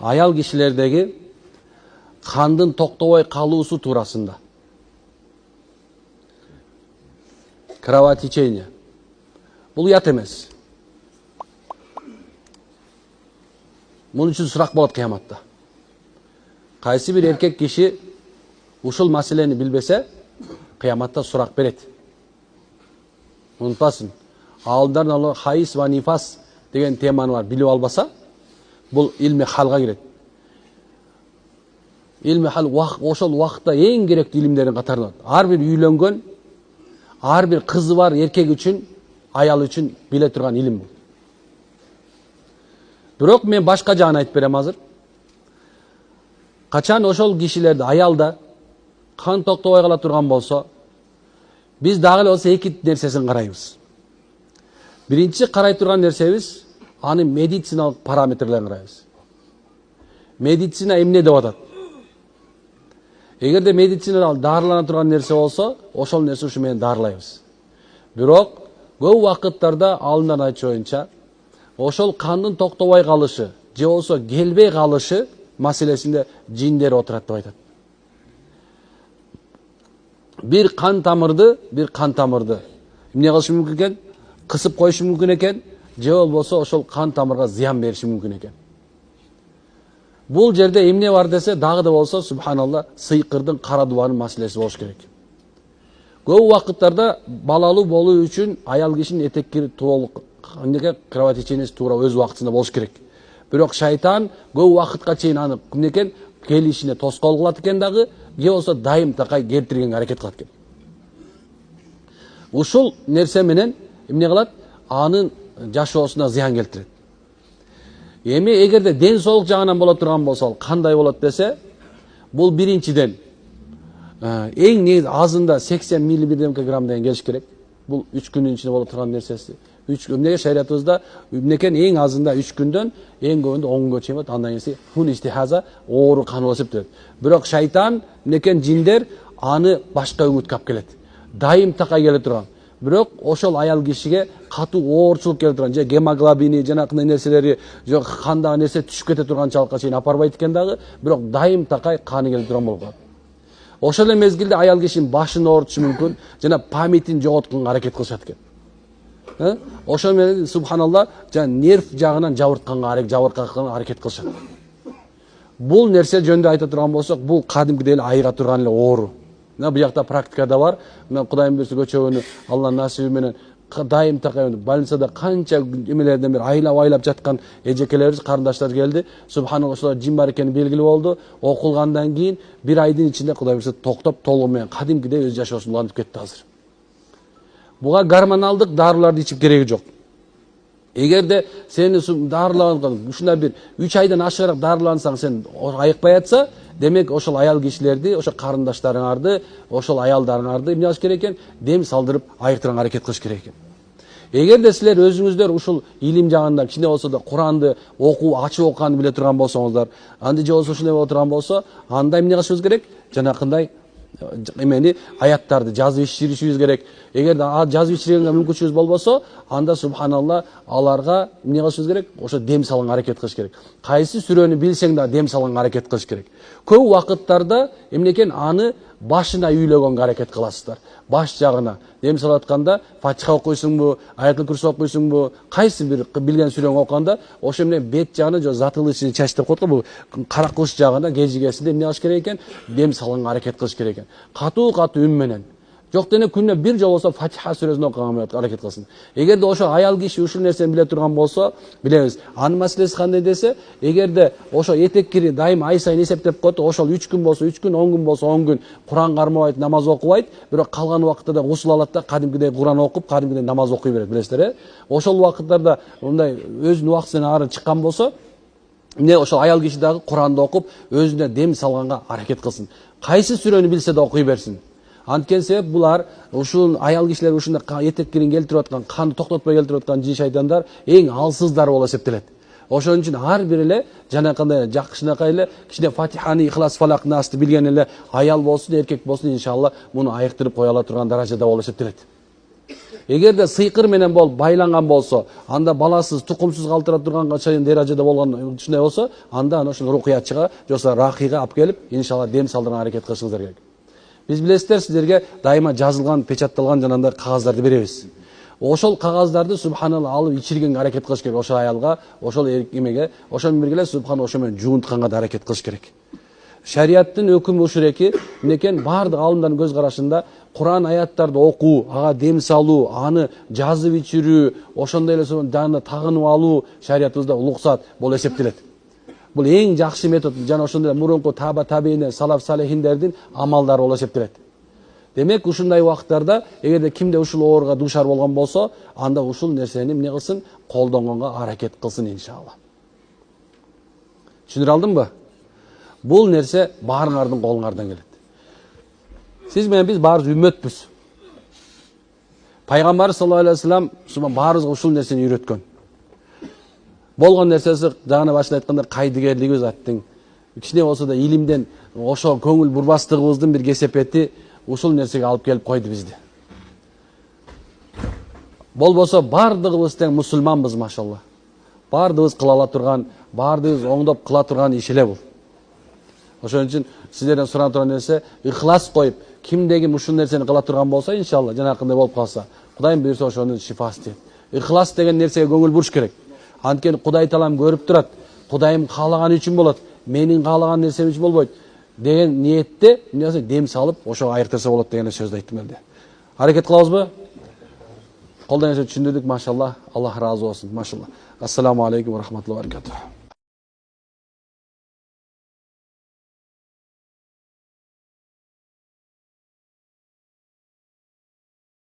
аял кишилердеги кандын токтобой калуусу туурасында. Кровотечение. Бул ят эмес. Мунун үчүн сурак болот кыяматта. Кайсы бир эркек киши ушул маселени билбесе, кыяматта сурак берет. Унутпасын. Алдарын хайс ва нифас деген теманы бар билип албаса, бул илми халга кирет. Илми хал ошол убакытта эң керектүү илимдердин катарына. Ар бир үйлөнгөн, ар бир кызы бар эркек үчүн, аял үчүн биле турган илим бул. Бирок мен башка жагын айтып берем азыр. Качан ошол кишилерди аялда кан токтобой кала турган болсо, биз дагы эле болсо эки нерсесин карайбыз. Биринчи карай турган нерсебиз аны медициналык параметрлерин карайбыз. Медицина эмне деп атат? Эгерде медицинада дарылана турган нерсе болсо, ошол нерсе ушу менен дарылайбыз. Бирок көп убакыттарда алдынан айтчу боюнча, ошол кандын токтобой калышы же болсо келбей калышы маселесинде жиндер отурат деп айтат. Bir kan tamırdı эмне кылышы мүмкүн экен? Кысып коюшу мүмкүн экен, же болбосо ошол кан тамырга зыян бериши мүмкүн экен. Бул жерде эмне бар десе, дагы да болсо, субханалла, сыйкырдын кара дубанын маселеси болуш керек. Көп убакыттарда балалуу болуу үчүн аял кишинин этеккери толук кровотечениеси туура өз убактысында болуш керек. Бирок шайтан көп убакытка чейин аны кимде экен келишине тоскоол кылат экен дагы, же болсо дайым такай келтиргенге аракет кылат экен. Ушул нерсе менен эмне кылат? Анын жашоосуна зыян келтирет. Эми эгерде ден соолук жагынан боло турган болсо, кандай болот десе, бул биринчиден эң негизи азында 80 мг деген келиш керек. Бул 3 күнүн ичинде боло турган нерсеси. 3 күндө шариятыбызда эмнекен эң азында 3 күндөн эң көбүндө 10 күнгө чейин болот. Андан кийин хун истихаза оору кан болуп эсептелет. Бирок шайтан эмнекен жиндер аны башка үмүткө алып келет. Дайым такай келе турган. Бирок ошол аял кишиге катуу оорчулук келе турган, же гемоглобини, жанакындай нерселери, же кандагы нерсе түшүп кете турганчалыкка чейин апарбайт экен дагы, бирок дайым такай каны келе турган болуп калат. Ошол эле мезгилде аял кишинин башын оорутушу мүмкүн, жана памятин жоготконго аракет кылышат экен. Ошол менен субханалла, жана нерв жагынан жабыркатканга аракет кылышат. Бул нерсе жөнүндө айта турган болсок, бул кадимкидей эле айыга турган эле оору. Бул жакта практикада бар. Мен Кудайым берсе көчөгөнү Алланын насиби менен дайым такай больницада канча эмелерден бери айлап жаткан эжекелерибиз, карындаштар келди. Субханалла, ошолор жин бар экени белгилүү болду. Окулгандан кийин 1 айдын ичинде Кудай берсе токтоп толугу менен кадимкидей өз жашоосун улантып кетти азыр. Буга гормоналдык дарыларды ичип кереги жок. Эгерде сени дарыланган ушундай бир 3 айдан ашыгыраак дарылансаң, сен айыкпай атса, демек ошол аял кишилерди, ошол карындаштарыңарды, ошол аялдарыңарды эмне кылыш керек экен? Дем салдырып айыктырганга аракет кылыш керек экен. Эгерде силер өзүңүздөр ушул илим жагында кичине болсо да Куранды окуу, ачып окуганды биле турган болсоңуздар, анда же болсо ушундай боло турган болсо, анда эмне кылышыбыз керек? Жанакындай эмени аяттарды жазып иширишибиз керек. Эгерде жазып иширгенге мүмкүнчүлүгүбүз болбосо, анда субханалла аларга эмне кылышыбыз керек? Ошо дем салганга аракет кылыш керек. Кайсы сүрөнү билсең да дем салганга аракет кылыш керек. Көп убакыттарда эмнекен аны башына үйлөгөнгө аракет кыласыздар. Баш жагына дем салып атканда Фатиха окуйсуңбу, Аятул Курси окуйсуңбу, кайсы бир билген сүрөң окуганда ошо менен бет жагына же затылычный часть деп коет го, бул каракылыш жагына кежигесинде эмне кылыш керек экен? Дем салганга аракет кылыш керек экен. Катуу үн менен. Жок дене күнүнө бир жолу болсо Фатиха сүрөсүн окуганга аракет кылсын. Эгерде ошо аял киши ушул нерсени биле турган болсо, билебиз. Анын маселеси кандай десе, эгерде ошо этеккири дайым ай сайын эсептеп коет, ошол 3 күн болсо 3 күн, 10 күн болсо 10 күн Куран кармабайт, намаз окубайт, бирок калган убакытта да гусул алат да кадимкидей Куран окуп, кадимкидей намаз окуй берет, билесиздер, Ошол убакыттарда мындай өзүнүн убактысынан ары чыккан болсо, эмне ошол аял киши дагы Куранды окуп, өзүнө дем салганга аракет кылсын. Кайсы сүрөнү билсе да окуй берсин. Анткен себеп булар ушул аял кишилер ушундай этеккирин келтирип аткан, канды токтотпой келтирип аткан жин шайтандар эң алсыздар болуп эсептелет. Ошон үчүн ар бир эле жанакындай жакшынакай эле кичине Фатиханы, Ихлас, Фалак, Насты билген эле аял болсун, эркек болсун, иншалла муну айыктырып кое ала турган даражада болуп эсептелет. Эгерде сыйкыр менен болуп байланган болсо, анда баласыз, тукумсуз калтыра турганга чейин даражада болгон ушундай болсо, анда ошол рукуячыга, жокса рахига алып келип, иншалла дем салдырганга аракет кылышыңыздар керек. Биз билесиздер, сиздерге дайыма жазылган, печатталган жанагындай кагаздарды беребиз. Ошол кагаздарды субханалла алып ичиргенге аракет кылыш керек. Ошол аялга, ошол эмеге, ошол менен бирге субхан ошо менен жуунтканга да аракет кылыш керек. Шариаттын өкүмү ушул эки, мынекен бардык алымдардын көз карашында Кур'ан аяттарды окуу, ага дем салуу, аны жазып ичирүү, ошондой эле жана тагынып алуу шариятыбызда улуксат болуп эсептелет. Бул эң жакшы метод, жана ошондой мурунку таба табиине, салаф салихиндердин амалдары болуп эсептелет. Демек ушундай убакыттарда эгерде кимде ушул ооруга дуушар болгон болсо, анда ушул нерсени эмне кылсын? Колдонгонго аракет кылсын иншалла. Түшүнүп алдымбы? Бул нерсе баарыңардын колуңардан келет. Сиз менен биз баарыбыз үммөтпүз. Пайгамбар саллаллаху алейхи вассалам баарыбызга ушул нерсени үйрөткөн. Болгон нерсеси жана башында айтканда кайдыгерлигибиз аттың. Кичине болсо да илимден ошо көңүл бурбастыгыбыздын бир кесепети ушул нерсеге алып келип койду бизди. Болбосо бардыгыбыз тең мусулманбыз, машалла. Бардыгыбыз кыла ала турган, бардыгыбыз оңдоп кыла турган иш эле бул. Ошон үчүн сиздерден сурап турган нерсе ихлас коюп, кимдеги ушул нерсени кыла турган болсо, иншалла жанакындай болуп калса, Кудайым буйрса ошонун шифасы тиет. Ихлас деген нерсеге көңүл буруш керек. Анткени Кудай таалам көрүп турат. Кудайым каалаган үчүн болот. Менин каалаган нерсем үчүн болбойт деген ниетте дем салып, ошого айыртырса болот деген сөздү айттым эле. Аракет кылабызбы? Колдон эсе түшүндүрдүк, машалла. Аллах ыраазы болсун, машалла. Ассаламу алейкум ва рахматуллахи ва баракатух.